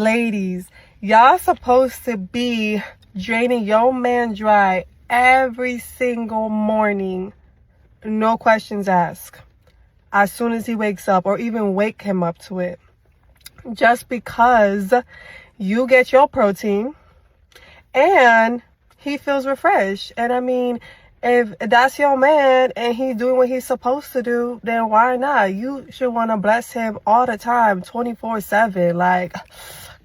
Ladies, y'all supposed to be draining your man dry every single morning. No questions asked. As soon as he wakes up, or even wake him up to it. Just because you get your protein and he feels refreshed. And I mean, if that's your man and he's doing what he's supposed to do, then why not? You should want to bless him all the time, 24/7. Like,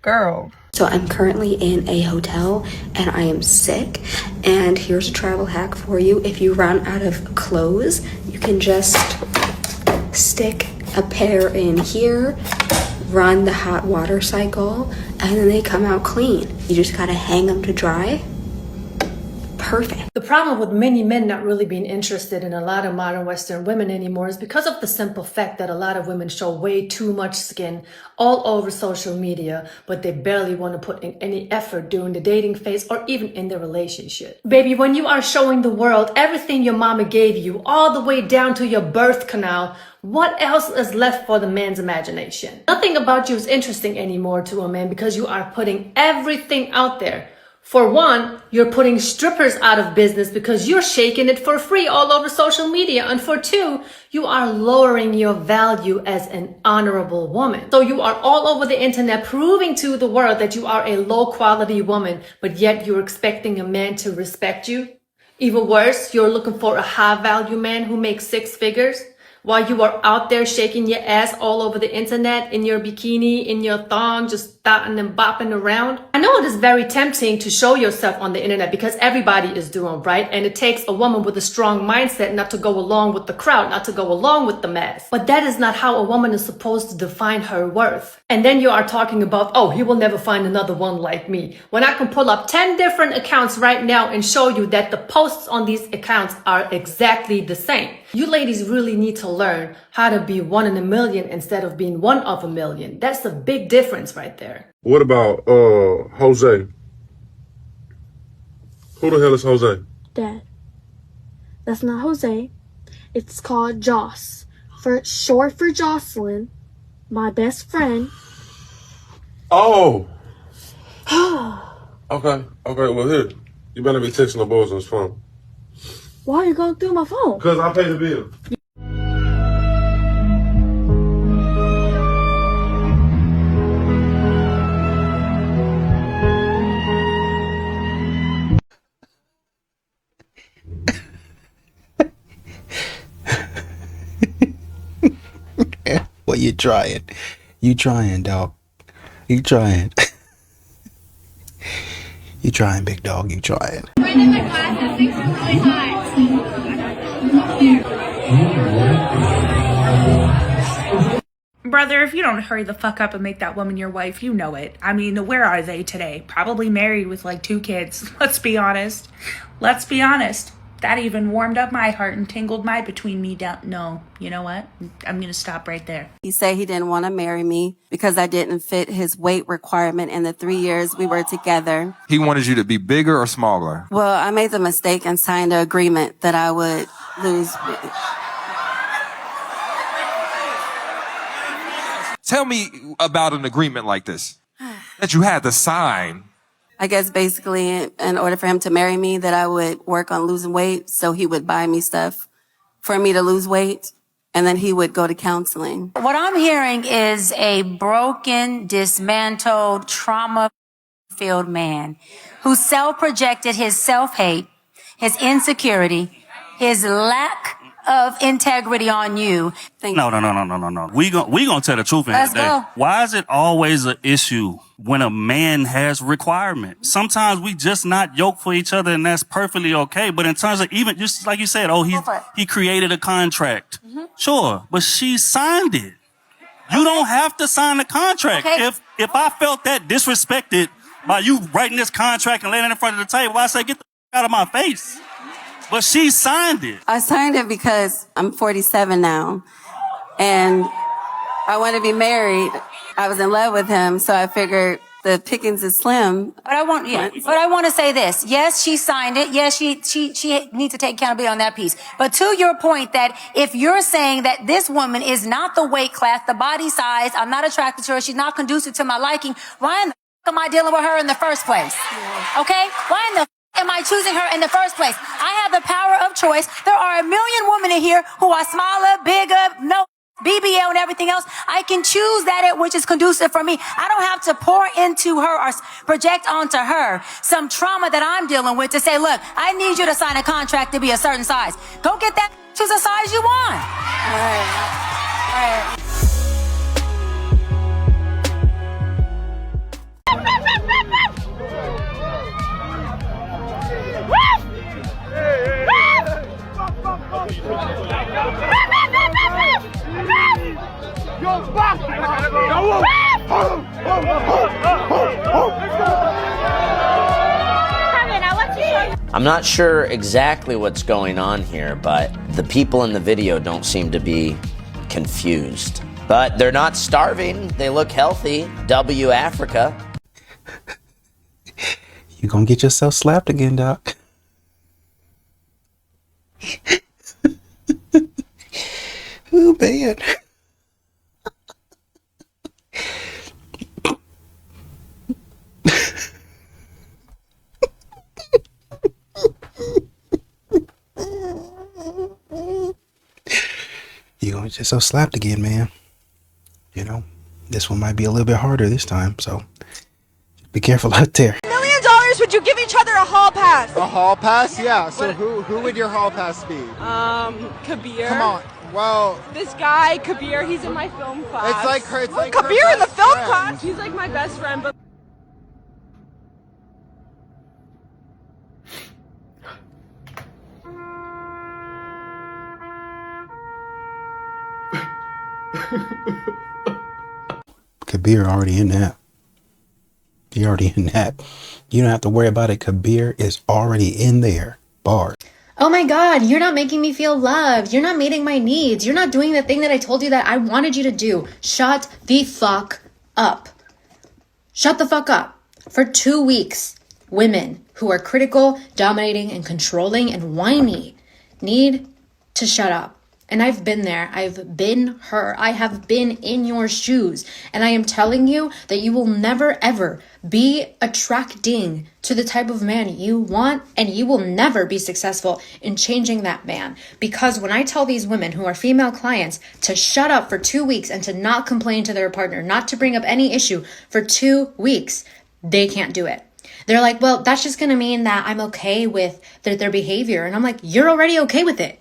girl. So I'm currently in a hotel and I am sick. And here's a travel hack for you. If you run out of clothes, you can just stick a pair in here, run the hot water cycle, and then they come out clean. You just gotta hang them to dry. Perfect. The problem with many men not really being interested in a lot of modern Western women anymore is because of the simple fact that a lot of women show way too much skin all over social media, but they barely want to put in any effort during the dating phase or even in the relationship. Baby, when you are showing the world everything your mama gave you, all the way down to your birth canal, what else is left for the man's imagination? Nothing about you is interesting anymore to a man because you are putting everything out there. For one, you're putting strippers out of business because you're shaking it for free all over social media. And for two, you are lowering your value as an honorable woman. So you are all over the internet proving to the world that you are a low quality woman, but yet you're expecting a man to respect you. Even worse, you're looking for a high value man who makes 6 figures. While you are out there shaking your ass all over the internet, in your bikini, in your thong, just dotting and bopping around. I know it is very tempting to show yourself on the internet because everybody is doing right, and it takes a woman with a strong mindset not to go along with the crowd, not to go along with the mass. But that is not how a woman is supposed to define her worth. And then you are talking about, oh, he will never find another one like me. When I can pull up 10 different accounts right now and show you that the posts on these accounts are exactly the same. You ladies really need to learn how to be 1 in a million instead of being 1 of a million. That's a big difference right there. What about Jose? Who the hell is Jose? Dad. That's not Jose. It's called Joss. Short for Jocelyn, my best friend. Oh. Okay, well here. You better be texting the boys on his phone. Why are you going through my phone? Because I pay the bill. Well, you trying. You trying, dog. You trying. You trying, big dog. You trying. Friend in my class that thinks you're really hot. Brother, if you don't hurry the fuck up and make that woman your wife, you know it. I mean, where are they today? Probably married with like 2 kids. Let's be honest. That even warmed up my heart and tingled my between me down. No, you know what? I'm going to stop right there. He said he didn't want to marry me because I didn't fit his weight requirement in the 3 years we were together. He wanted you to be bigger or smaller? Well, I made the mistake and signed an agreement that I would lose. Tell me about an agreement like this that you had to sign. I guess basically in order for him to marry me that I would work on losing weight. So he would buy me stuff for me to lose weight. And then he would go to counseling. What I'm hearing is a broken, dismantled, trauma-filled man who self-projected his self-hate, his insecurity, his lack of integrity on you. No. We gonna tell the truth in Let's today. go. Why is it always an issue when a man has requirements? Sometimes we just not yoked for each other, and that's perfectly okay. But in terms of even just like you said, he created a contract. Mm-hmm. Sure, but she signed it. You don't have to sign the contract. Okay. If I felt that disrespected by you writing this contract and laying it in front of the table, I say get the out of my face. But she signed it. I signed it because I'm 47 now and I want to be married. I was in love with him, so I figured the pickings is slim. But I want to say this. Yes, she signed it. Yes, she needs to take accountability on that piece. But to your point that if you're saying that this woman is not the weight class, the body size, I'm not attracted to her, she's not conducive to my liking, why in the am I dealing with her in the first place? Okay? Why in the am I choosing her in the first place? I have the power of choice. There are a million women in here who are smaller, bigger, no BBL and everything else. I can choose that which is conducive for me. I don't have to pour into her or project onto her some trauma that I'm dealing with to say, look, I need you to sign a contract to be a certain size. Go get that to the size you want. All right. I'm not sure exactly what's going on here, but the people in the video don't seem to be confused. But they're not starving. They look healthy. W Africa. You gonna get yourself slapped again, Doc. Oh, man. You're gonna get yourself slapped again, man. You know, this one might be a little bit harder this time, so be careful out there. $1 million, would you give each other a hall pass? A hall pass? Yeah. So who would your hall pass be? Kabir. Come on. Well, This guy, Kabir, he's in my film class. it's like her. It's like Kabir her in the best film friend. class? He's like my best friend, but Kabir already in that. He already in that. You don't have to worry about it. Kabir is already in there. Bars. Oh my God, you're not making me feel loved. You're not meeting my needs. You're not doing the thing that I told you that I wanted you to do. Shut the fuck up. Shut the fuck up. For 2 weeks, women who are critical, dominating, and controlling and whiny need to shut up. And I've been there. I've been her. I have been in your shoes. And I am telling you that you will never, ever be attracting to the type of man you want. And you will never be successful in changing that man. Because when I tell these women who are female clients to shut up for 2 weeks and to not complain to their partner, not to bring up any issue for 2 weeks, they can't do it. They're like, well, that's just going to mean that I'm okay with their behavior. And I'm like, you're already okay with it.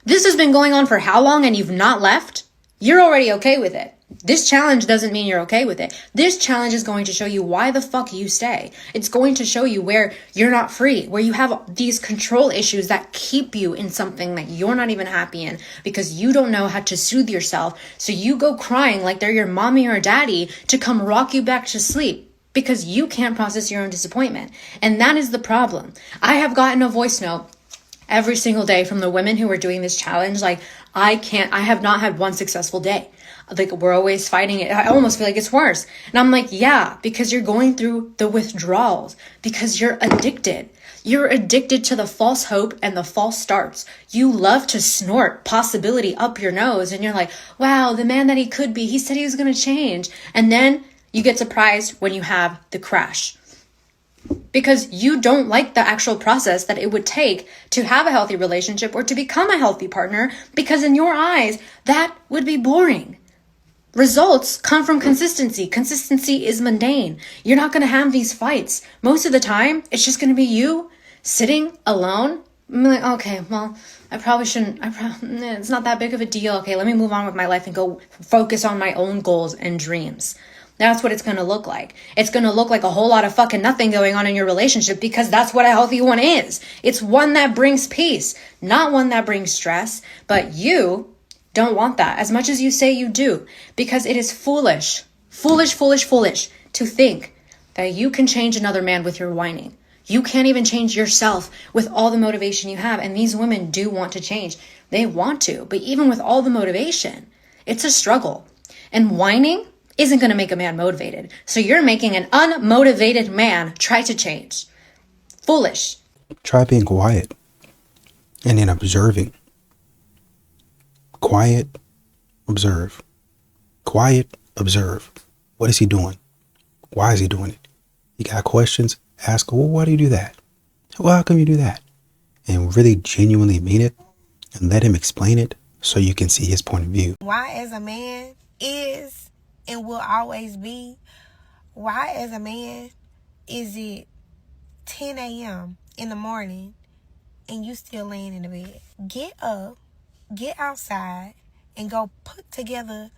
This has been going on for how long and you've not left? You're already okay with it. This challenge doesn't mean you're okay with it. This challenge is going to show you why the fuck you stay. It's going to show you where you're not free, where you have these control issues that keep you in something that you're not even happy in because you don't know how to soothe yourself. So you go crying like they're your mommy or daddy to come rock you back to sleep because you can't process your own disappointment. And that is the problem. I have gotten a voice note every single day from the women who are doing this challenge. Like, I have not had one successful day. Like, we're always fighting it. I almost feel like it's worse. And I'm like, yeah, because you're going through the withdrawals, because you're addicted. You're addicted to the false hope and the false starts. You love to snort possibility up your nose. And you're like, wow, the man that he could be, he said he was going to change. And then you get surprised when you have the crash. Because you don't like the actual process that it would take to have a healthy relationship or to become a healthy partner, because in your eyes, that would be boring. Results come from consistency. Consistency is mundane. You're not going to have these fights. Most of the time, it's just going to be you sitting alone. I'm like, okay, well, I probably shouldn't. It's not that big of a deal. Okay, let me move on with my life and go focus on my own goals and dreams. That's what it's going to look like. It's going to look like a whole lot of fucking nothing going on in your relationship, because that's what a healthy one is. It's one that brings peace, not one that brings stress. But you don't want that as much as you say you do, because it is foolish to think that you can change another man with your whining. You can't even change yourself with all the motivation you have. And these women do want to change. They want to, but even with all the motivation, it's a struggle. And whining isn't going to make a man motivated. So you're making an unmotivated man try to change. Foolish. Try being quiet and then observing. Quiet, observe. Quiet, observe. What is he doing? Why is he doing it? You got questions? Ask, well, why do you do that? Well, how come you do that? And really genuinely mean it and let him explain it so you can see his point of view. Why as a man is and will always be, why as a man is it 10 a.m. in the morning and you still laying in the bed? Get up, get outside, and go put together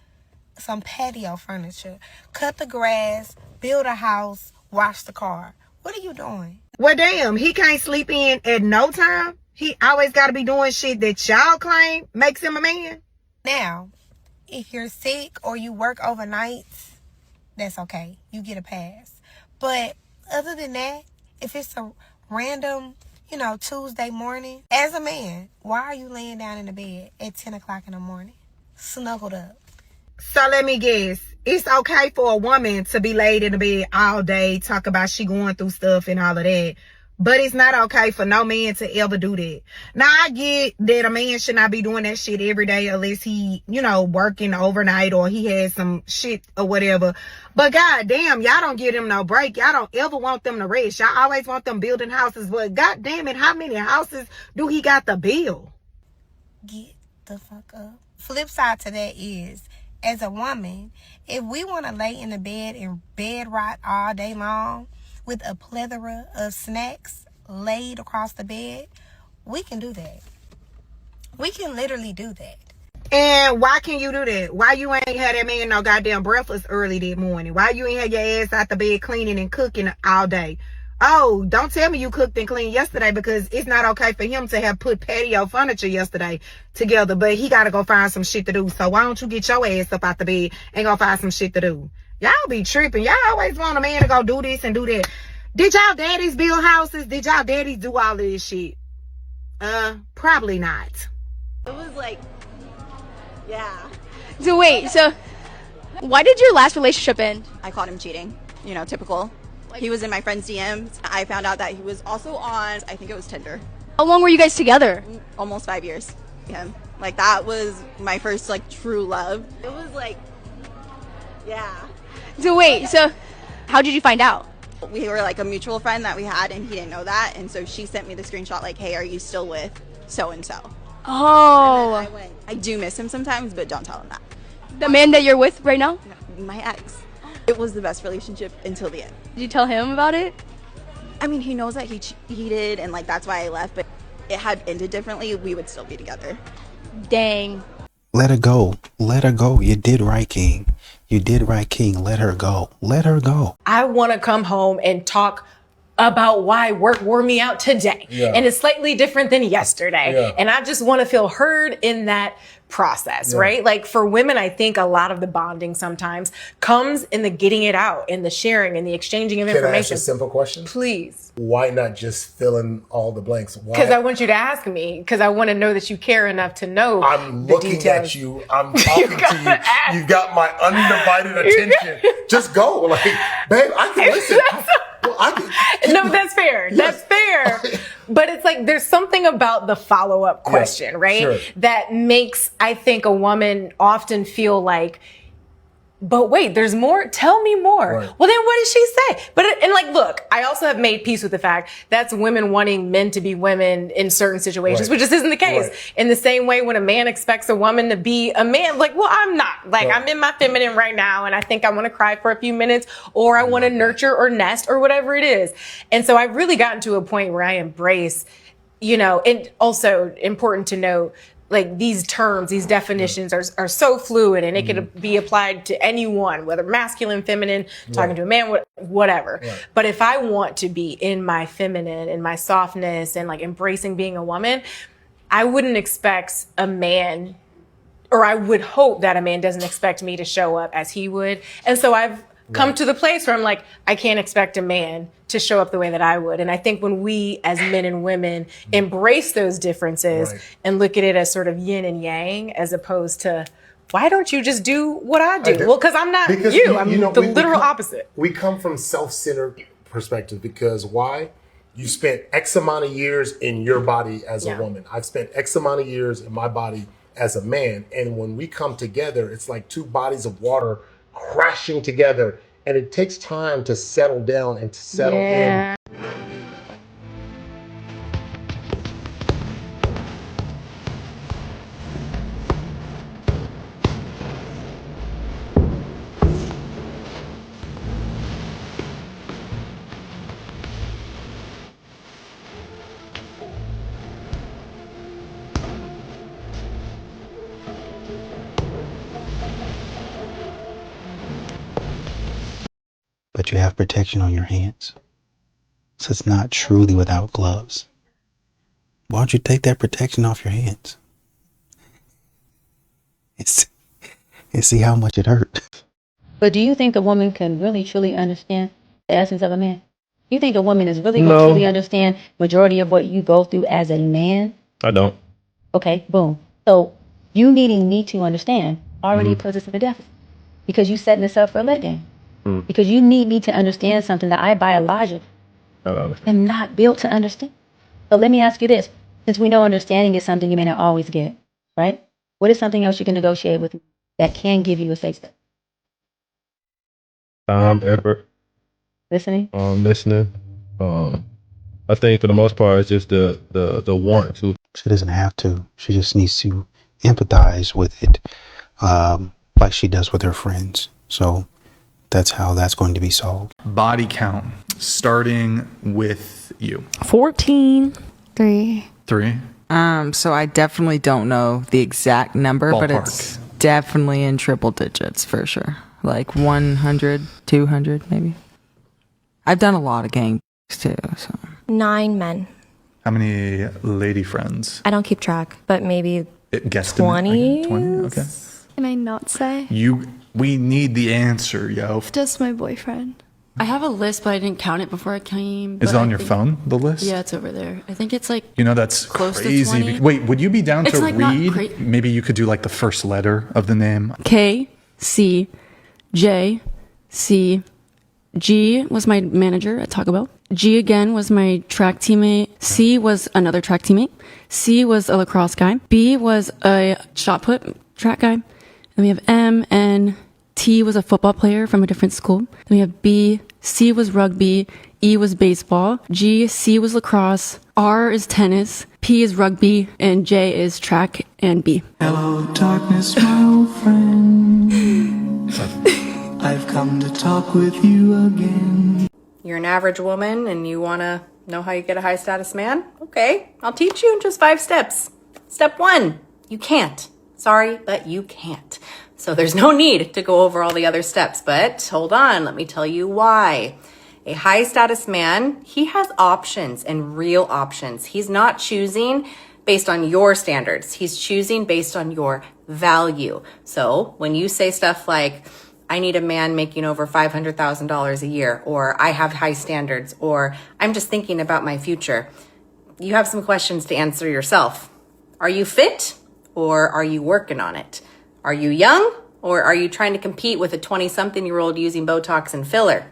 some patio furniture. Cut the grass, build a house, wash the car. What are you doing? Well, damn, he can't sleep in at no time. He always got to be doing shit that y'all claim makes him a man. Now, if you're sick or you work overnights, that's okay. You get a pass. But other than that, if it's a random, Tuesday morning, as a man, why are you laying down in the bed at 10 o'clock in the morning, snuggled up? So let me guess. It's okay for a woman to be laid in the bed all day, talk about she going through stuff and all of that. But it's not okay for no man to ever do that. Now, I get that a man should not be doing that shit every day unless he, working overnight or he has some shit or whatever. But goddamn, y'all don't give them no break. Y'all don't ever want them to rest. Y'all always want them building houses. But goddamn it, how many houses do he got to build? Get the fuck up. Flip side to that is, as a woman, if we want to lay in the bed and bed rot all day long with a plethora of snacks laid across the bed, we can do that. We can literally do that. And why can you do that? Why you ain't had that man no goddamn breakfast early that morning? Why you ain't had your ass out the bed cleaning and cooking all day? Oh, don't tell me you cooked and cleaned yesterday, because it's not okay for him to have put patio furniture yesterday together, but he got to go find some shit to do. So why don't you get your ass up out the bed and go find some shit to do? Y'all be tripping. Y'all always want a man to go do this and do that. Did y'all daddies build houses? Did y'all daddies do all of this shit? Probably not. It was like, yeah. So wait, why did your last relationship end? I caught him cheating. Typical. He was in my friend's DMs. I found out that he was also on, I think it was Tinder. How long were you guys together? Almost 5 years. Yeah. That was my first, true love. It was yeah. So wait, how did you find out? We were a mutual friend that we had, and he didn't know that. And so she sent me the screenshot hey, are you still with so-and-so? Oh. And then I went, I do miss him sometimes, but don't tell him that. The man that you're with right now? My ex. It was the best relationship until the end. Did you tell him about it? I mean, he knows that he cheated, and that's why I left, but it had ended differently, we would still be together. Dang. Let her go. Let her go. You did right, King. You did right, King. Let her go. Let her go. I want to come home and talk about why work wore me out today. Yeah. And it's slightly different than yesterday. Yeah. And I just want to feel heard in that process, Yeah. right? For women, I think a lot of the bonding sometimes comes in the getting it out, in the sharing, and the exchanging of Can I ask information. a simple question? Please. Why not just fill in all the blanks? Why? Because I want you to ask me, because I want to know that you care enough to know I'm the looking details. at you. I'm talking to you. You've got my undivided attention. Just go. Babe, I can listen. Well, I can. No, that's fair. That's fair. But it's there's something about the follow-up question, right? Sure. That makes, I think, a woman often feel but wait, there's more. Tell me more. Right. Well, then what did she say? But look, I also have made peace with the fact that's women wanting men to be women in certain situations, Right. which just isn't the case. Right. In the same way, when a man expects a woman to be a man, well, I'm not. Right. I'm in my feminine right now, and I think I want to cry for a few minutes, or I want to nurture or nest or whatever it is. And so I've really gotten to a point where I embrace, and also important to note, these terms, these definitions are so fluid, and it can be applied to anyone, whether masculine, feminine, talking to a man, whatever. Right. But if I want to be in my feminine, in my softness, and embracing being a woman, I wouldn't expect a man, or I would hope that a man doesn't expect me to show up as he would. And so I've come to the place where I'm I can't expect a man to show up the way that I would. And I think when we as men and women embrace those differences Right. and look at it as sort of yin and yang, as opposed to why don't you just do what I do? do. Well, because I'm not Because you. I'm the we literal come- opposite. We come from self-centered perspective because why? You spent X amount of years in your body as a woman. I've spent X amount of years in my body as a man. And when we come together, it's like two bodies of water crashing together. And it takes time to settle down and to settle in. But you have protection on your hands. So it's not truly without gloves. Why don't you take that protection off your hands? And see how much it hurt. But do you think a woman can really truly understand the essence of a man? You think a woman is really going No. to truly understand majority of what you go through as a man? I don't. Okay, boom. So you needing me to understand already puts us in a deficit because you setting us up for a letdown. Because you need me to understand something that I biologically am not built to understand. So let me ask you this. Since we know understanding is something you may not always get, right? What is something else you can negotiate with me that can give you a safe step? Effort. Listening? Listening. I think for the most part, it's just the want to. She doesn't have to. She just needs to empathize with it, like she does with her friends. So that's how that's going to be solved. Body count, starting with you. 14. 3. 3. So I definitely don't know the exact number, but Ballpark. it's definitely in triple digits for sure. Like 100, 200 maybe. I've done a lot of gangs too, so. 9 men. How many lady friends? I don't keep track, but maybe Guesstimate. 20. 20? Okay. Can I not say? We need the answer, yo. Just my boyfriend. I have a list, but I didn't count it before I came. Is it but on I your think- phone, the list? Yeah, it's over there. I think it's like You know, that's close to crazy. 20. Wait, would you be down It's to like not read? cra- Maybe you could do like the first letter of the name. K, C, J, C, G was my manager at Taco Bell. G again was my track teammate. C was another track teammate. C was a lacrosse guy. B was a shot put track guy. Then we have M, N, T was a football player from a different school. Then we have B, C was rugby, E was baseball, G, C was lacrosse, R is tennis, P is rugby, and J is track and B. Hello, darkness, my old friend. I've come to talk with you again. You're an average woman and you want to know how you get a high status man? Okay, I'll teach you in just 5 steps. Step 1, you can't. Sorry, but you can't. So there's no need to go over all the other steps, but hold on, let me tell you why. A high status man, he has options and real options. He's not choosing based on your standards. He's choosing based on your value. So when you say stuff like, I need a man making over $500,000 a year, or I have high standards, or I'm just thinking about my future, you have some questions to answer yourself. Are you fit, or are you working on it? Are you young, or are you trying to compete with a 20-something-year-old using Botox and filler?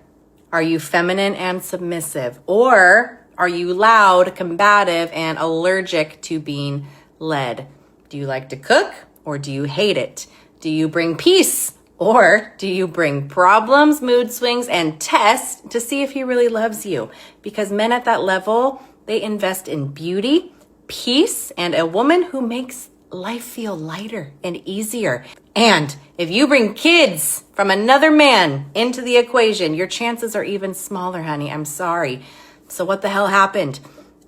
Are you feminine and submissive, or are you loud, combative, and allergic to being led? Do you like to cook, or do you hate it? Do you bring peace, or do you bring problems, mood swings, and test to see if he really loves you? Because men at that level, they invest in beauty, peace, and a woman who makes life feel lighter and easier. And if you bring kids from another man into the equation, your chances are even smaller, honey. I'm sorry. So what the hell happened?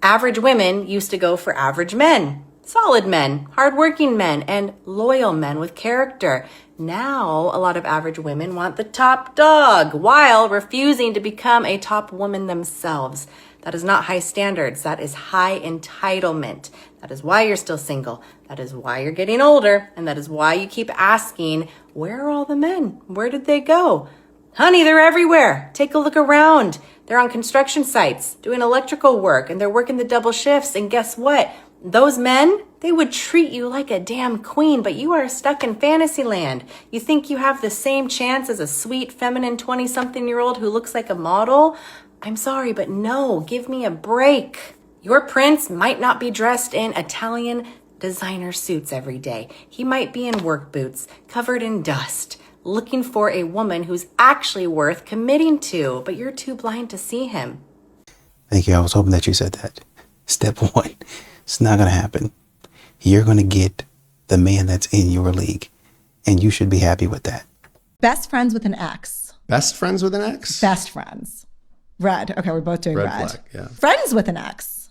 Average women used to go for average men, solid men, hardworking men, and loyal men with character. Now, a lot of average women want the top dog while refusing to become a top woman themselves. That is not high standards. That is high entitlement. That is why you're still single. That is why you're getting older. And that is why you keep asking, where are all the men? Where did they go? Honey, they're everywhere. Take a look around. They're on construction sites doing electrical work and they're working the double shifts. And guess what? Those men, they would treat you like a damn queen, but you are stuck in fantasy land. You think you have the same chance as a sweet, feminine 20-something-year-old who looks like a model? I'm sorry, but no, give me a break. Your prince might not be dressed in Italian designer suits every day. He might be in work boots, covered in dust, looking for a woman who's actually worth committing to, but you're too blind to see him. Thank you. I was hoping that you said that. Step one, it's not going to happen. You're going to get the man that's in your league, and you should be happy with that. Best friends with an ex. Best friends with an ex? Best friends. Red. Okay, we're both doing red. Red flag, yeah. Friends with an ex.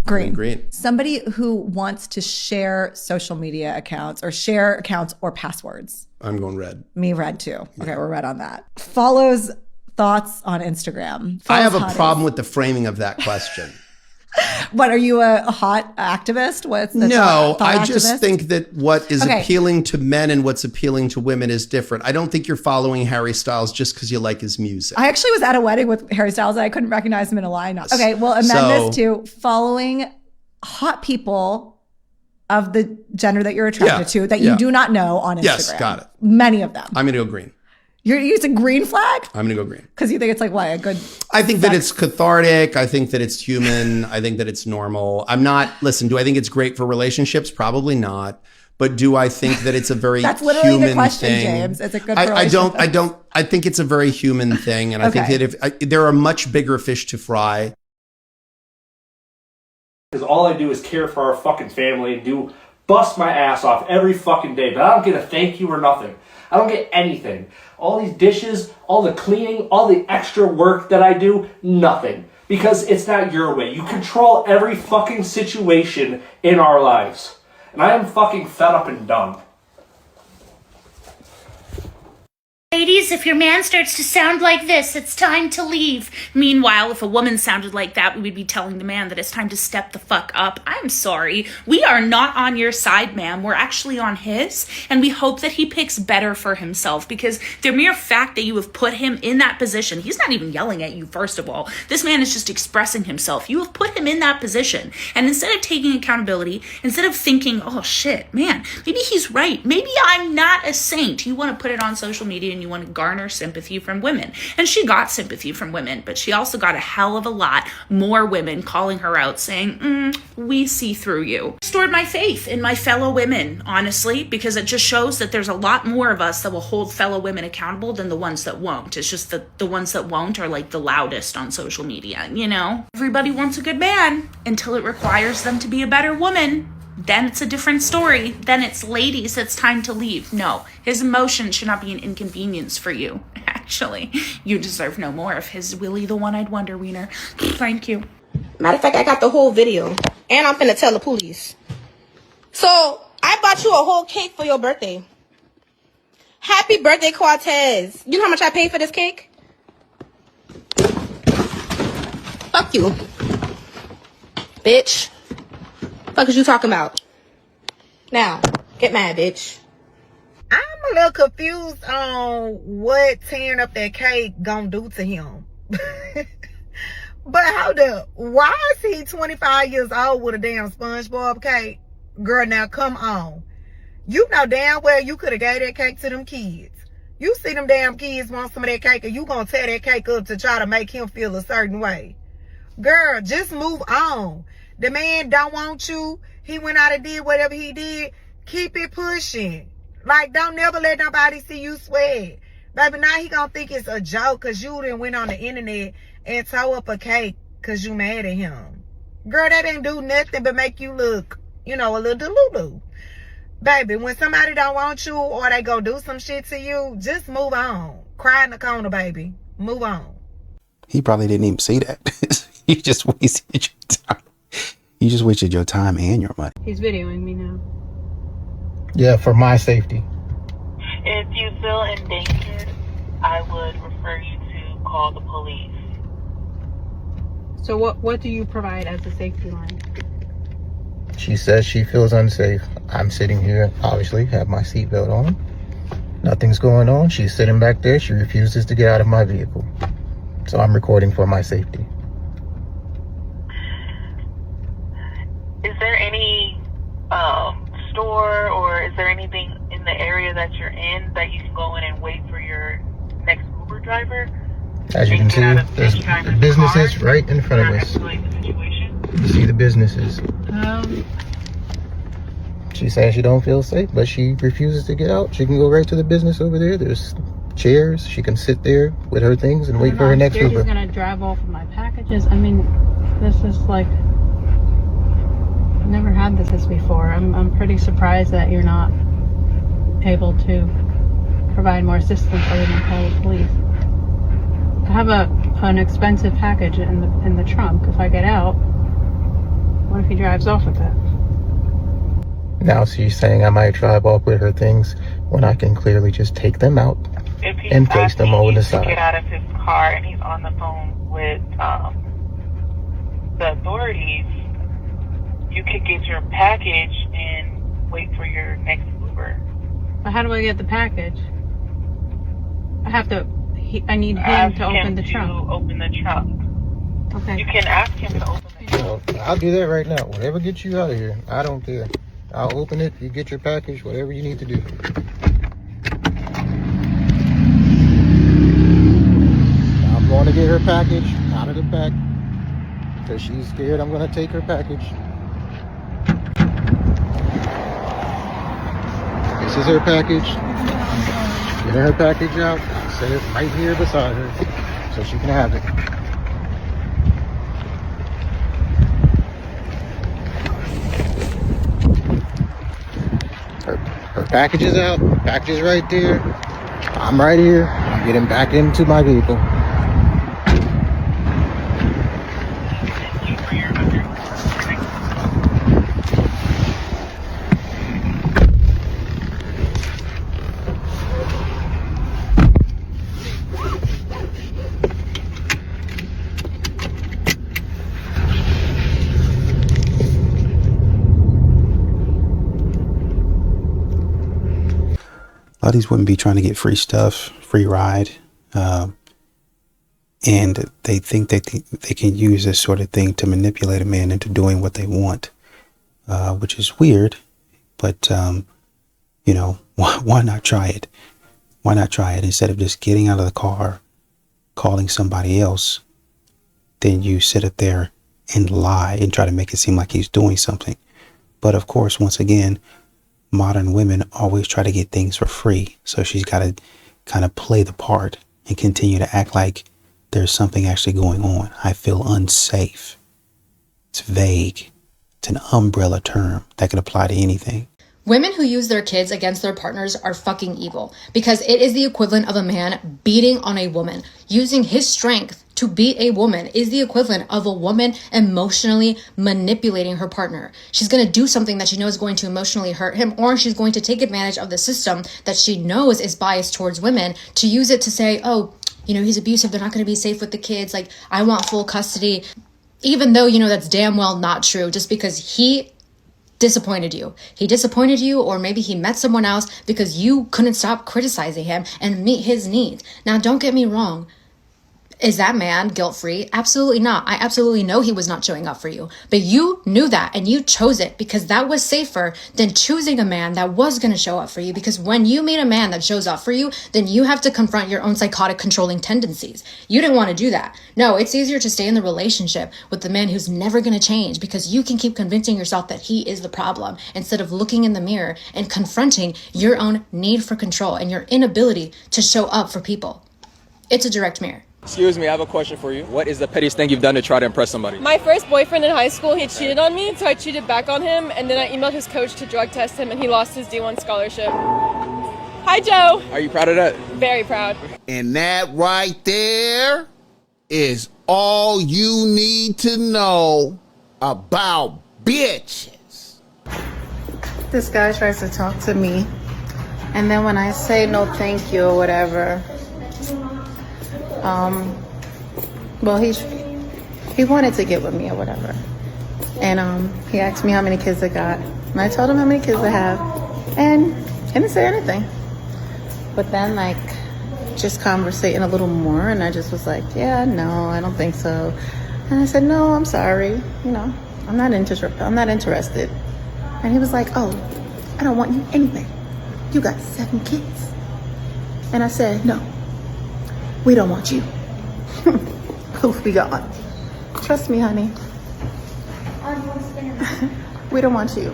Green. Green. Somebody who wants to share social media accounts or share accounts or passwords. I'm going red. Me, red too. Okay, we're red on that. Follows thoughts on Instagram. I have a hotties. problem with the framing of that question. What, are you a hot activist? What's the No, thought I just activist? think that what is Okay. appealing to men and what's appealing to women is different. I don't think you're following Harry Styles just because you like his music. I actually was at a wedding with Harry Styles and I couldn't recognize him in a lineup. Okay, well, amend this to following hot people of the gender that you're attracted to that you do not know on Instagram. Yes, got it. Many of them. I'm going to go green. You're using green flag? I'm going to go green. Because you think it's like, what, a good I think that it's cathartic. I think that it's human. I think that it's normal. Listen, do I think it's great for relationships? Probably not. But do I think that it's a very That's literally human the question, thing? James. It's a good I think it's a very human thing. And I think that if there are much bigger fish to fry. Because all I do is care for our fucking family and bust my ass off every fucking day. But I don't get a thank you or nothing. I don't get anything. All these dishes, all the cleaning, all the extra work that I do, nothing. Because it's not your way. You control every fucking situation in our lives. And I am fucking fed up and done. Ladies, if your man starts to sound like this, it's time to leave. Meanwhile, if a woman sounded like that, we would be telling the man that it's time to step the fuck up. I'm sorry. We are not on your side, ma'am. We're actually on his, and we hope that he picks better for himself, because the mere fact that you have put him in that position, he's not even yelling at you, first of all. This man is just expressing himself. You have put him in that position, and instead of taking accountability, instead of thinking, oh shit, man, maybe he's right. Maybe I'm not a saint. You want to put it on social media and you want to garner sympathy from women. And she got sympathy from women, but she also got a hell of a lot more women calling her out saying, we see through you. Restored my faith in my fellow women, honestly, because it just shows that there's a lot more of us that will hold fellow women accountable than the ones that won't. It's just that the ones that won't are like the loudest on social media, you know? Everybody wants a good man until it requires them to be a better woman. Then it's a different story. Then it's, ladies, it's time to leave. No, his emotions should not be an inconvenience for you. Actually, you deserve no more of his Willy the One-Eyed Wonder Wiener. Thank you. Matter of fact, I got the whole video. And I'm finna tell the police. So, I bought you a whole cake for your birthday. Happy birthday, Cortez. You know how much I paid for this cake? Fuck you. Bitch. Fuck is you talking about? Now, get mad, bitch. I'm a little confused on what tearing up that cake gonna do to him. But hold up. Why is he 25 years old with a damn SpongeBob cake? Girl, now come on. You know damn well you could have gave that cake to them kids. You see them damn kids want some of that cake and you gonna tear that cake up to try to make him feel a certain way. Girl, just move on. The man don't want you. He went out and did whatever he did. Keep it pushing. Like, don't never let nobody see you sweat. Baby, now he gonna think it's a joke because you done went on the internet and tore up a cake because you mad at him. Girl, that ain't do nothing but make you look, a little delulu. Baby, when somebody don't want you or they go do some shit to you, just move on. Cry in the corner, baby. Move on. He probably didn't even see that. You just wasted your time. You just wasted your time and your money. He's videoing me now. Yeah, for my safety. If you feel endangered, I would refer you to call the police. So what do you provide as a safety line? She says she feels unsafe. I'm sitting here, obviously, have my seatbelt on. Nothing's going on. She's sitting back there. She refuses to get out of my vehicle. So I'm recording for my safety. Is there any that you're in that you can go in and wait for your next Uber driver? As you can see, there's the businesses right in front of us. You see the businesses. She's saying she don't feel safe, but she refuses to get out. She can go right to the business over there. There's chairs. She can sit there with her things and wait for her next Uber. She's gonna drive off with my packages. I mean, this is like, I've never had this before. I'm pretty surprised that you're not able to provide more assistance other than call the police. I have an expensive package in the trunk. If I get out, what if he drives off with it? Now she's saying I might drive off with her things when I can clearly just take them out and place them over the side. Get out of his car and he's on the phone with the authorities. You could get your package and wait for your next Uber. But how do I get the package? I need him to open the trunk. Open the trunk. Okay. You can ask him to open the trunk. Well, I'll do that right now. Whatever gets you out of here, I don't care. I'll open it, you get your package, whatever you need to do. I'm going to get her package out of the back because she's scared I'm going to take her package. This is her package. Get her package out. Set it right here beside her so she can have it. Her package is out. Package is right there. I'm right here. I'm getting back into my vehicle. A lot of these women be trying to get free stuff, free ride, and they think that they can use this sort of thing to manipulate a man into doing what they want, which is weird. But you know, why not try it? Why not try it instead of just getting out of the car, calling somebody else? Then you sit up there and lie and try to make it seem like he's doing something. But of course, once again, modern women always try to get things for free. So she's got to kind of play the part and continue to act like there's something actually going on. I feel unsafe. It's vague. It's an umbrella term that could apply to anything. Women who use their kids against their partners are fucking evil because it is the equivalent of a man beating on a woman. Using his strength to beat a woman is the equivalent of a woman emotionally manipulating her partner. She's going to do something that she knows is going to emotionally hurt him, or she's going to take advantage of the system that she knows is biased towards women to use it to say, oh, you know, he's abusive. They're not going to be safe with the kids. Like, I want full custody. Even though, you know, that's damn well not true, just because he disappointed you. He disappointed you, or maybe he met someone else because you couldn't stop criticizing him and meet his needs. Now, don't get me wrong. Is that man guilt-free? Absolutely not. I absolutely know he was not showing up for you. But you knew that and you chose it because that was safer than choosing a man that was going to show up for you. Because when you meet a man that shows up for you, then you have to confront your own psychotic controlling tendencies. You didn't want to do that. No, it's easier to stay in the relationship with the man who's never going to change because you can keep convincing yourself that he is the problem instead of looking in the mirror and confronting your own need for control and your inability to show up for people. It's a direct mirror. Excuse me, I have a question for you. What is the pettiest thing you've done to try to impress somebody? My first boyfriend in high school, he cheated on me, so I cheated back on him, and then I emailed his coach to drug test him, and he lost his D1 scholarship. Hi, Joe. Are you proud of that? Very proud. And that right there is all you need to know about bitches. This guy tries to talk to me, and then when I say no thank you or whatever, well, he wanted to get with me or whatever, and he asked me how many kids I got, and I told him how many kids I have, and he didn't say anything. But then, like, just conversating a little more, and I just was like, yeah, no, I don't think so. And I said, no, I'm sorry, you know, I'm not interested. And he was like, oh, I don't want you anyway. You got 7 kids. And I said, no, we don't want you. Poof, be gone. Trust me, honey. We don't want you.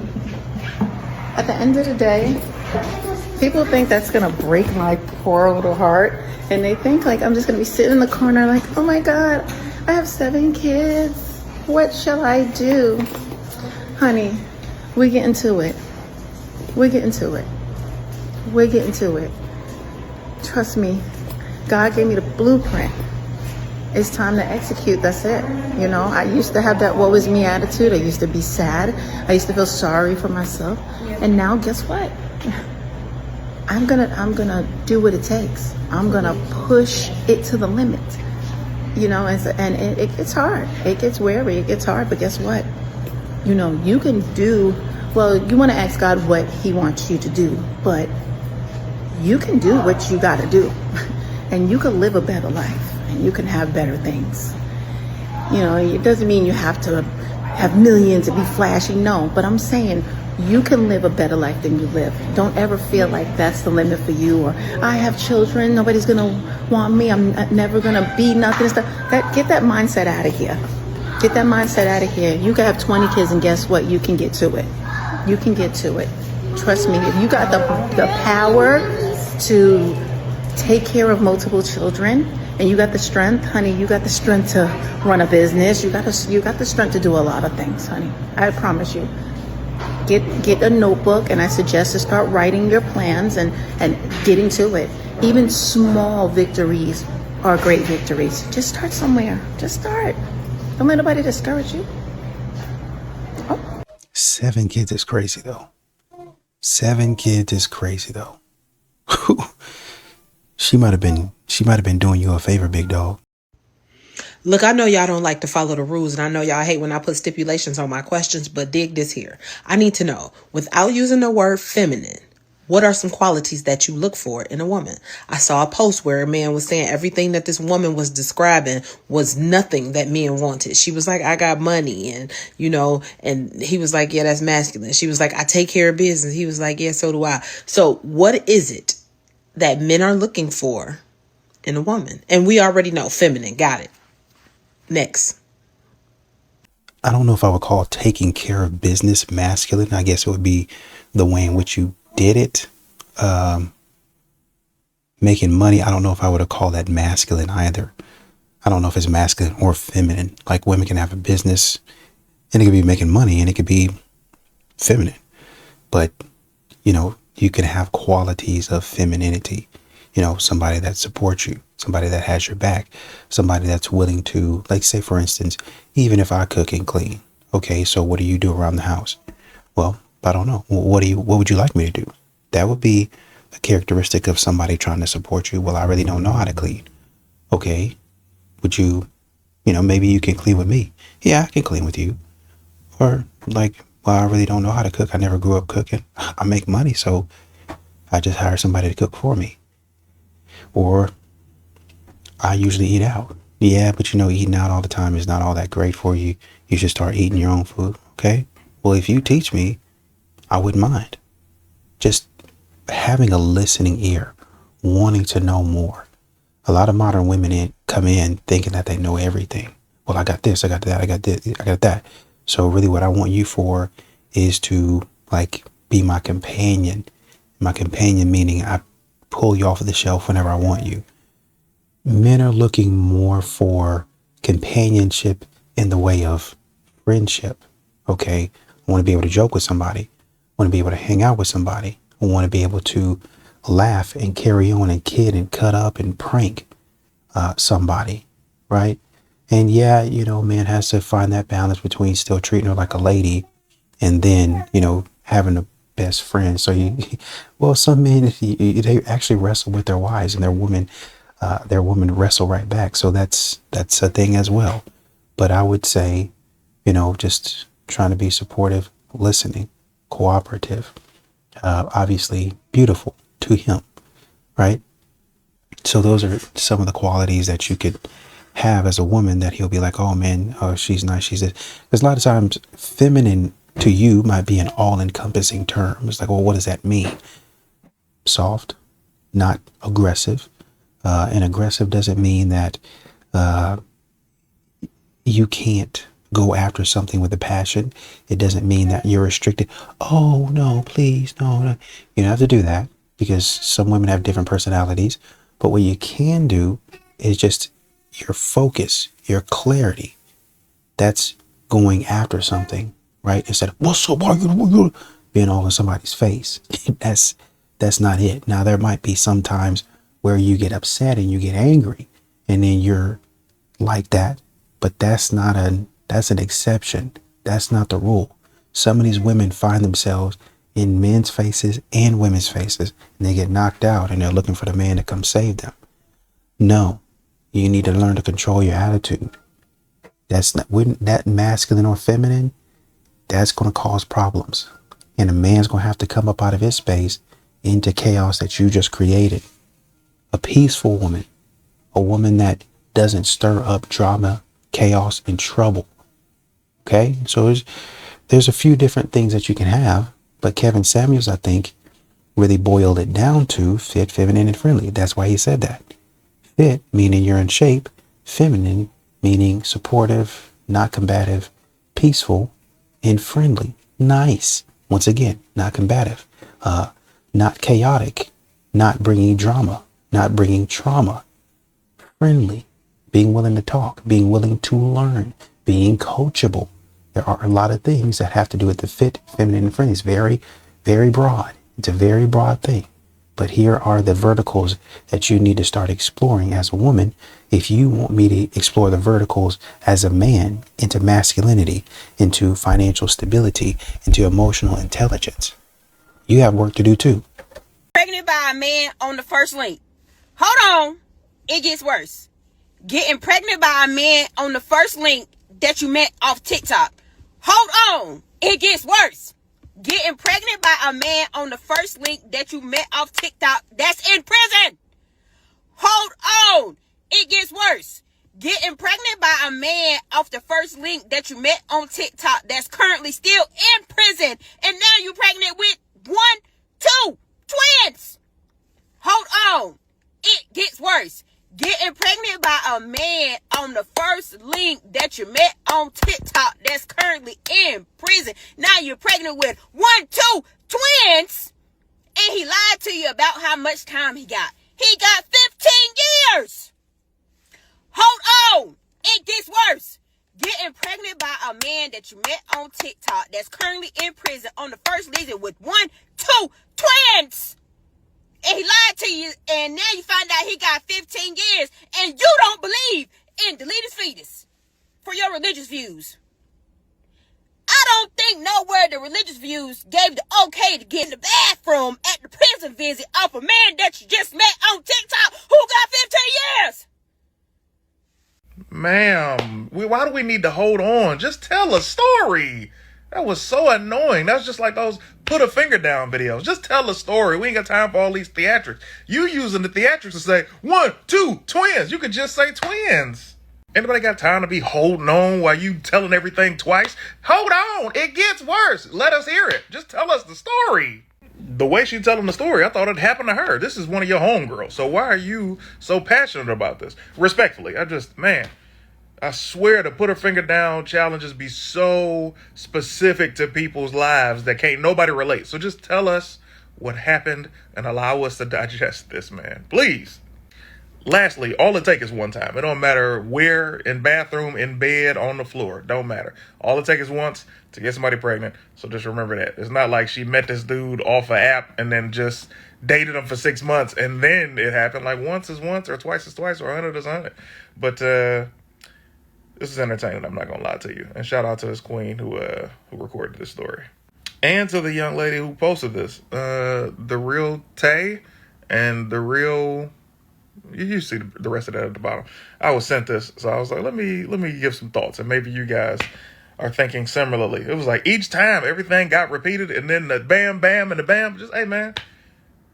At the end of the day, people think that's gonna break my poor little heart. And they think like I'm just gonna be sitting in the corner like, oh my God, I have 7 kids. What shall I do? Honey, we get into it. We get into it. We get into it. Trust me, God gave me the blueprint. It's time to execute. That's it. You know, I used to have that woe is me attitude. I used to be sad. I used to feel sorry for myself. And now guess what? I'm gonna do what it takes. I'm gonna push it to the limit. You know, and it gets hard. It gets weary. It gets hard. But guess what? You know, you can do, well, you want to ask God what he wants you to do, but you can do what you got to do. And you can live a better life. And you can have better things. You know, it doesn't mean you have to have millions and be flashy. No, but I'm saying you can live a better life than you live. Don't ever feel like that's the limit for you, or I have children, nobody's gonna want me, I'm never gonna be nothing. Get that mindset out of here. Get that mindset out of here. You can have 20 kids and guess what? You can get to it. You can get to it. Trust me, if you got the power to take care of multiple children, and you got the strength, honey, you got the strength to run a business. You got the strength to do a lot of things, honey. I promise you. Get a notebook, and I suggest to start writing your plans and getting to it. Even small victories are great victories. Just start somewhere. Just start. Don't let nobody discourage you. 7 kids is crazy though. 7 kids is crazy though. She might have been doing you a favor, big dog. Look, I know y'all don't like to follow the rules, and I know y'all hate when I put stipulations on my questions, but dig this here. I need to know, without using the word feminine, what are some qualities that you look for in a woman? I saw a post where a man was saying everything that this woman was describing was nothing that men wanted. She was like, I got money, and, you know, and he was like, yeah, that's masculine. She was like, I take care of business. He was like, yeah, so do I. So what is it that men are looking for in a woman? And we already know feminine. Got it. Next. I don't know if I would call taking care of business masculine. I guess it would be the way in which you did it. Making money, I don't know if I would have called that masculine either. I don't know if it's masculine or feminine. Like, women can have a business and it could be making money and it could be feminine. But, you know, you can have qualities of femininity. You know, somebody that supports you, somebody that has your back, somebody that's willing to, like, say, for instance, even if I cook and clean. Okay, so what do you do around the house? Well, I don't know. What would you like me to do? That would be a characteristic of somebody trying to support you. Well, I really don't know how to clean. Okay, would you, you know, maybe you can clean with me. Yeah, I can clean with you. Or like, well, I really don't know how to cook. I never grew up cooking. I make money, so I just hire somebody to cook for me. Or I usually eat out. Yeah, but you know, eating out all the time is not all that great for you. You should start eating your own food. Okay. Well, if you teach me, I wouldn't mind. Just having a listening ear, wanting to know more. A lot of modern women come in thinking that they know everything. Well, I got this, I got that, I got this, I got that. So really what I want you for is to, like, be my companion. My companion meaning I pull you off of the shelf whenever I want you. Men are looking more for companionship in the way of friendship. Okay. I want to be able to joke with somebody. I want to be able to hang out with somebody. I want to be able to laugh and carry on and kid and cut up and prank somebody. Right. And yeah, you know, man has to find that balance between still treating her like a lady and then, you know, having a best friend. So well, some men, they actually wrestle with their wives, and their women wrestle right back. So that's a thing as well. But I would say, you know, just trying to be supportive, listening, cooperative, obviously beautiful to him, right? So those are some of the qualities that you could have as a woman that he'll be like, oh man, oh, she's nice, she's this. Because a lot of times feminine to you might be an all-encompassing term. It's like, well, what does that mean? soft, not aggressive. And aggressive doesn't mean that you can't go after something with a passion. It doesn't mean that you're restricted. Oh, no, please, no. You don't have to do that because some women have different personalities. But what you can do is just your focus, your clarity. That's going after something, right? Instead of, what's up? Why you being all in somebody's face. That's not it. Now, there might be some times where you get upset and you get angry and then you're like that. But that's an exception. That's not the rule. Some of these women find themselves in men's faces and women's faces, and they get knocked out and they're looking for the man to come save them. No, you need to learn to control your attitude. That's not, that masculine or feminine, that's going to cause problems. And a man's going to have to come up out of his space into chaos that you just created. A peaceful woman, a woman that doesn't stir up drama, chaos, and trouble. Okay, so there's a few different things that you can have, but Kevin Samuels, I think, really boiled it down to fit, feminine, and friendly. That's why he said that. Fit, meaning you're in shape. Feminine, meaning supportive, not combative, peaceful, and friendly. Nice. Once again, not combative, not chaotic, not bringing drama, not bringing trauma. Friendly, being willing to talk, being willing to learn, being coachable. There are a lot of things that have to do with the fit, feminine, and friendly. It's very, very broad. It's a very broad thing. But here are the verticals that you need to start exploring as a woman. If you want me to explore the verticals as a man into masculinity, into financial stability, into emotional intelligence, you have work to do too. Pregnant by a man on the first link. Hold on. It gets worse. Getting pregnant by a man on the first link that you met off TikTok. Hold on. It gets worse. Getting pregnant by a man on the first link that you met off TikTok that's in prison. Hold on. It gets worse. Getting pregnant by a man off the first link that you met on TikTok that's currently still in prison. And now you're pregnant with 1, 2 twins. Hold on. It gets worse. Getting pregnant by a man on the first link that you met on TikTok that's currently in prison. Now you're pregnant with 1, 2 twins. And he lied to you about how much time he got. He got 15 years. Hold on. It gets worse. Getting pregnant by a man that you met on TikTok that's currently in prison on the first link with 1, 2 twins. And he lied to you, and now you find out he got 15 years, and you don't believe in deleted fetus for your religious views. I don't think nowhere the religious views gave the okay to get in the bathroom at the prison visit of a man that you just met on TikTok who got 15 years. Ma'am, why do we need to hold on? Just tell a story. That was so annoying. That's just like those put a finger down videos. Just tell a story. We ain't got time for all these theatrics. You using the theatrics to say 1, 2 twins. You could just say twins. Anybody got time to be holding on while you telling everything twice? Hold on. It gets worse. Let us hear it. Just tell us the story. The way she's telling the story, I thought it happened to her. This is one of your homegirls. So why are you so passionate about this? Respectfully, I swear the put her finger down challenges be so specific to people's lives that can't nobody relate. So just tell us what happened and allow us to digest this, man. Please. Lastly, all it takes is one time. It don't matter where, in bathroom, in bed, on the floor. Don't matter. All it takes is once to get somebody pregnant. So just remember that. It's not like she met this dude off an app and then just dated him for 6 months and then it happened. Like once is once or twice is twice or 100 is 100. But this is entertaining, I'm not going to lie to you. And shout out to his queen who recorded this story. And to the young lady who posted this. The real Tay and the real... You see the rest of that at the bottom. I was sent this, so I was like, let me give some thoughts. And maybe you guys are thinking similarly. It was like each time everything got repeated and then the bam, bam, and the bam. Just, hey, man,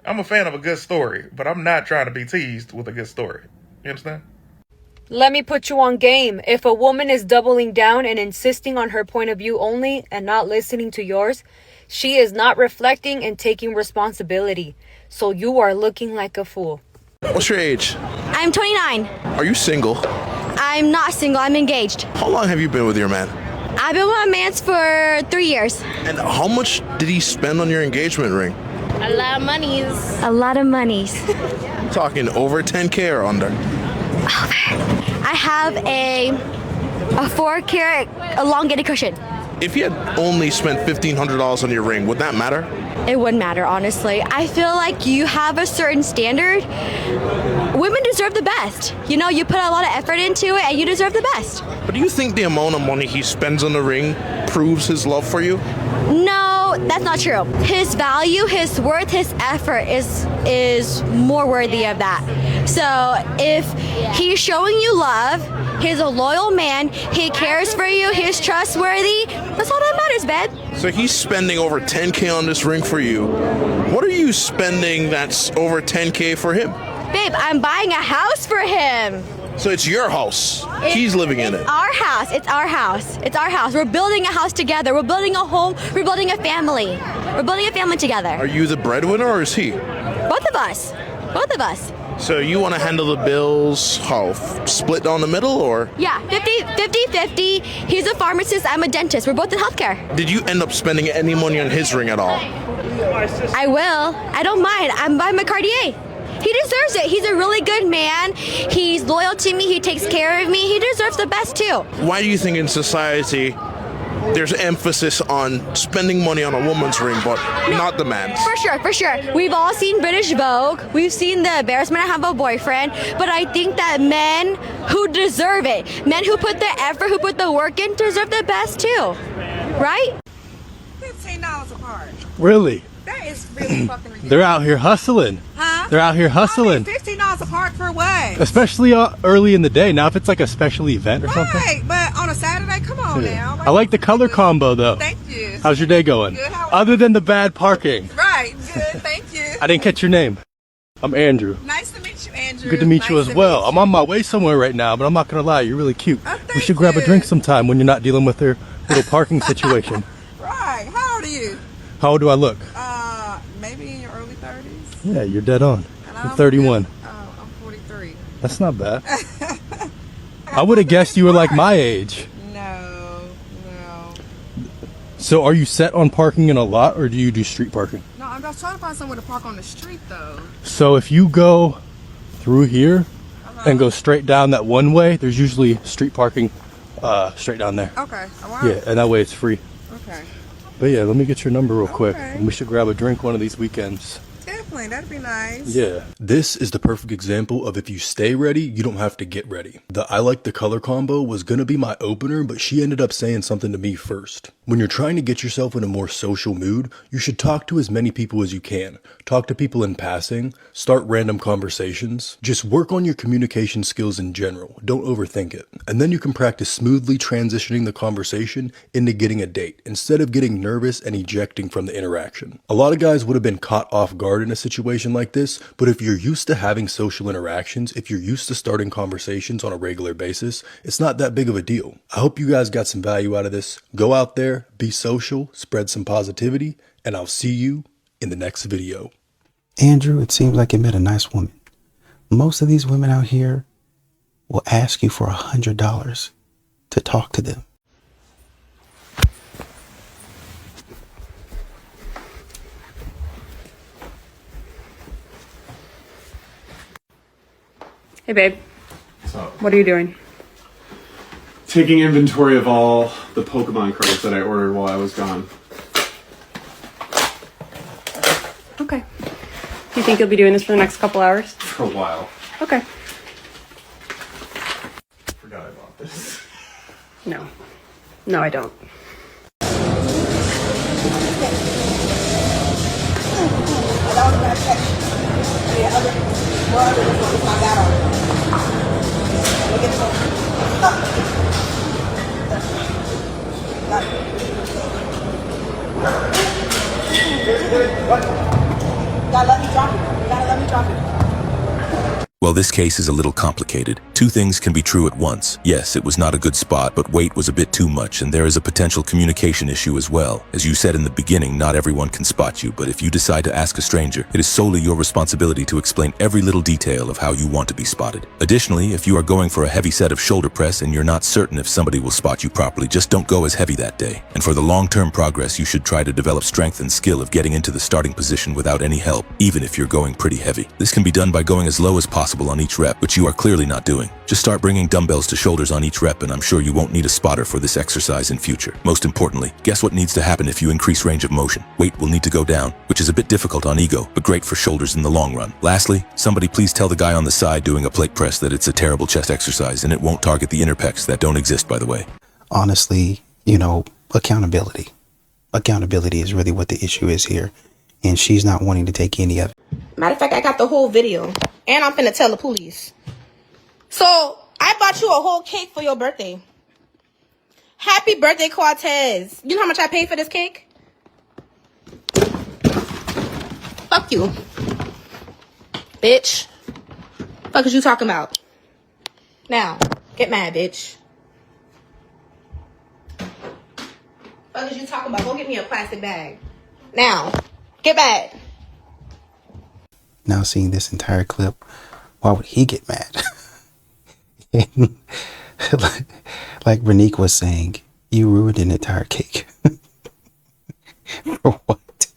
I'm a fan of a good story, but I'm not trying to be teased with a good story. You understand? Let me put you on game. If a woman is doubling down and insisting on her point of view only and not listening to yours, she is not reflecting and taking responsibility. So you are looking like a fool. What's your age? I'm 29. Are you single? I'm not single, I'm engaged. How long have you been with your man? I've been with my man for 3 years. And how much did he spend on your engagement ring? A lot of monies. A lot of monies. I'm talking over 10K or under? I have a 4-carat elongated cushion. If you had only spent $1,500 on your ring, would that matter? It wouldn't matter, honestly. I feel like you have a certain standard. Women deserve the best. You know, you put a lot of effort into it and you deserve the best. But do you think the amount of money he spends on the ring proves his love for you? No, that's not true. His value, his worth, his effort is more worthy of that. So if he's showing you love, he's a loyal man, he cares for you, he's trustworthy, that's all that matters, babe. So he's spending over 10K on this ring for you. What are you spending that's over 10K for him? Babe, I'm buying a house for him. So it's your house. He's living in it. Our house. It's our house. It's our house. We're building a house together. We're building a home. We're building a family. We're building a family together. Are you the breadwinner or is he? Both of us. Both of us. So you want to handle the bills, how, split down the middle or? Yeah, 50-50. He's a pharmacist. I'm a dentist. We're both in healthcare. Did you end up spending any money on his ring at all? I will. I don't mind. I'm buying my Cartier. He deserves it. He's a really good man. He's loyal to me. He takes care of me. He deserves the best too. Why do you think in society there's emphasis on spending money on a woman's ring, but not the man's? For sure. We've all seen British Vogue. We've seen the embarrassment of having a boyfriend. But I think that men who deserve it, men who put the effort, who put the work in, deserve the best too. Right? $15 a part. Really? That is really fucking ridiculous. They're out here hustling. Huh? They're out here hustling. $15 a part for what? Especially early in the day. Now, if it's like a special event or something. Right, but on a Saturday, come on now. I like the color combo though. Thank you. How's your day going? Good. Other than the bad parking. Right, good. Thank you. I didn't catch your name. I'm Andrew. Nice to meet you, Andrew. Good to meet you as well. I'm on my way somewhere right now, but I'm not gonna lie, you're really cute. We should grab a drink sometime when you're not dealing with their little parking situation. Right. How old are you? How old do I look? Maybe in your early 30s. Yeah, you're dead on. I'm 31. I'm 43. That's not bad. I would have guessed you were like my age. No. So are you set on parking in a lot or do you do street parking? No, I'm just trying to find somewhere to park on the street though. So if you go through here and go straight down that one way, there's usually street parking straight down there. Okay. Yeah, and that way it's free. Okay. But yeah, let me get your number real quick. And we should grab a drink one of these weekends. Definitely, that'd be nice. Yeah. This is the perfect example of if you stay ready, you don't have to get ready. The I like the color combo was gonna be my opener, but she ended up saying something to me first. When you're trying to get yourself in a more social mood, you should talk to as many people as you can. Talk to people in passing, start random conversations. Just work on your communication skills in general. Don't overthink it. And then you can practice smoothly transitioning the conversation into getting a date, instead of getting nervous and ejecting from the interaction. A lot of guys would have been caught off guard in a situation like this, but if you're used to having social interactions, if you're used to starting conversations on a regular basis, it's not that big of a deal. I hope you guys got some value out of this. Go out there, be social, spread some positivity, and I'll see you in the next video. Andrew, it seems like you met a nice woman. Most of these women out here will ask you for $100 to talk to them. Hey babe, What's up? what are you doing? Taking inventory of all the Pokemon cards that I ordered while I was gone. Okay. Do you think you'll be doing this for the next couple hours? For a while. Okay. Forgot I bought this. No. No, I don't. Well, this case is a little complicated. Two things can be true at once. Yes, it was not a good spot, but weight was a bit too much, and there is a potential communication issue as well. As you said in the beginning, not everyone can spot you, but if you decide to ask a stranger, it is solely your responsibility to explain every little detail of how you want to be spotted. Additionally, if you are going for a heavy set of shoulder press and you're not certain if somebody will spot you properly, just don't go as heavy that day. And for the long-term progress, you should try to develop strength and skill of getting into the starting position without any help, even if you're going pretty heavy. This can be done by going as low as possible on each rep, which you are clearly not doing. Just start bringing dumbbells to shoulders on each rep, and I'm sure you won't need a spotter for this exercise in future. Most importantly, guess what needs to happen if you increase range of motion? Weight will need to go down, which is a bit difficult on ego, but great for shoulders in the long run. Lastly, somebody please tell the guy on the side doing a plate press that it's a terrible chest exercise and it won't target the inner pecs that don't exist, by the way. Honestly, you know, accountability. Accountability is really what the issue is here, and she's not wanting to take any of it. Matter of fact, I got the whole video, and I'm finna tell the police. So, I bought you a whole cake for your birthday. Happy birthday, Cortez. You know how much I paid for this cake? Fuck you. Bitch. Fuck is you talking about? Now, get mad, bitch. Fuck is you talking about? Go get me a plastic bag. Now, get mad. Now seeing this entire clip, why would he get mad? And like Renique was saying, you ruined an entire cake. For what?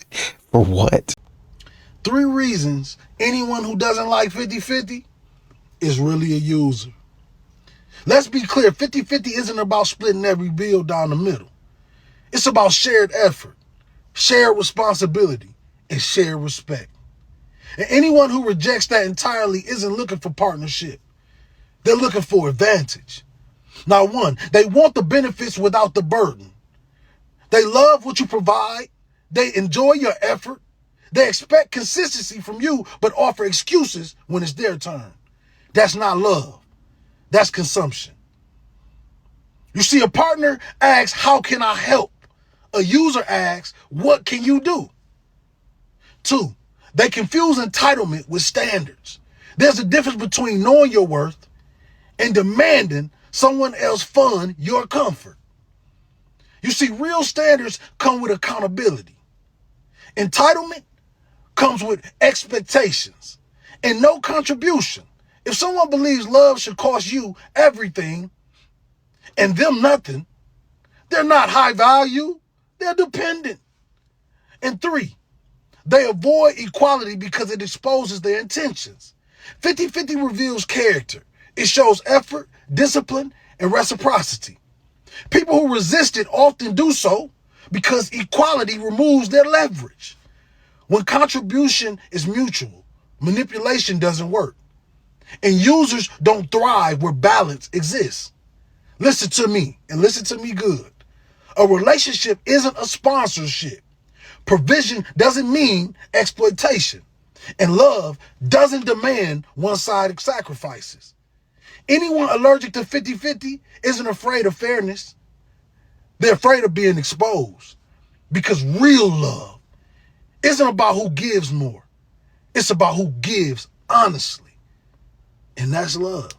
For what? 3 reasons anyone who doesn't like 50-50 is really a user. Let's be clear, 50-50 isn't about splitting every bill down the middle. It's about shared effort, shared responsibility, and shared respect. And anyone who rejects that entirely isn't looking for partnership. They're looking for advantage. Now, 1, they want the benefits without the burden. They love what you provide. They enjoy your effort. They expect consistency from you, but offer excuses when it's their turn. That's not love. That's consumption. You see, a partner asks, how can I help? A user asks, what can you do? 2, they confuse entitlement with standards. There's a difference between knowing your worth and demanding someone else fund your comfort. You see, real standards come with accountability. Entitlement comes with expectations and no contribution. If someone believes love should cost you everything and them nothing, they're not high value, they're dependent. And 3, they avoid equality because it exposes their intentions. 50-50 reveals character. It shows effort, discipline, and reciprocity. People who resist it often do so because equality removes their leverage. When contribution is mutual, manipulation doesn't work. And users don't thrive where balance exists. Listen to me, and listen to me good. A relationship isn't a sponsorship. Provision doesn't mean exploitation. And love doesn't demand one-sided sacrifices. Anyone allergic to 50-50 isn't afraid of fairness. They're afraid of being exposed. Because real love isn't about who gives more. It's about who gives honestly. And that's love.